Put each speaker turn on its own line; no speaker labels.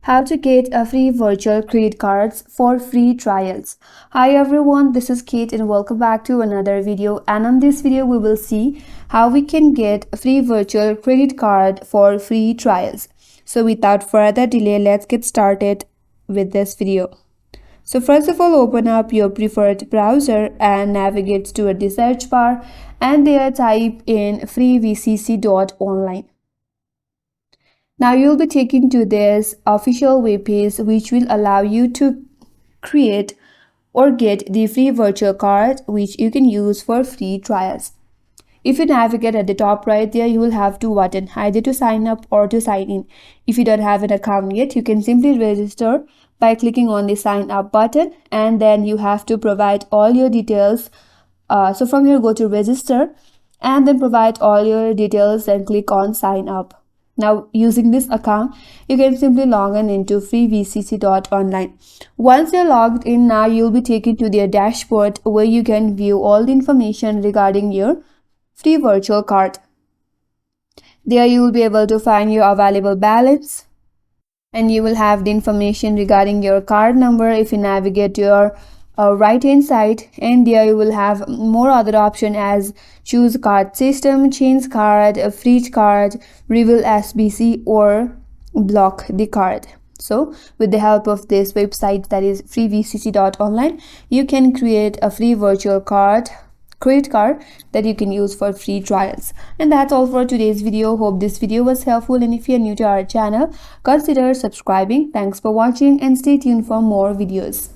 how to get a free virtual credit cards for free trials. Hi everyone, this is Kate and welcome back to another video, and on this video we will see how we can get a free virtual credit card for free trials. So without further delay, let's get started with this video. So first of all, open up your preferred browser and navigate to the search bar, and there type in freevcc.online. Now you'll be taken to this official web page which will allow you to create or get the free virtual card which you can use for free trials. If you navigate at the top right there, you will have two buttons, either to sign up or to sign in. If you don't have an account yet, you can simply register by clicking on the sign up button, and then you have to provide all your details. So from here, go to register and then provide all your details and click on sign up. Now using this account, you can simply log in into freevcc.online. Once you're logged in, now you'll be taken to their dashboard where you can view all the information regarding your free virtual card. There you will be able to find your available balance, and you will have the information regarding your card number if you navigate to your right hand side, and there you will have more other option as choose card system, change card, freeze card, reveal SBC, or block the card. So with the help of this website, that is freevcc.online, you can create a free virtual credit card that you can use for free trials. And that's all for today's video. Hope this video was helpful, and if you're new to our channel, consider subscribing. Thanks for watching and stay tuned for more videos.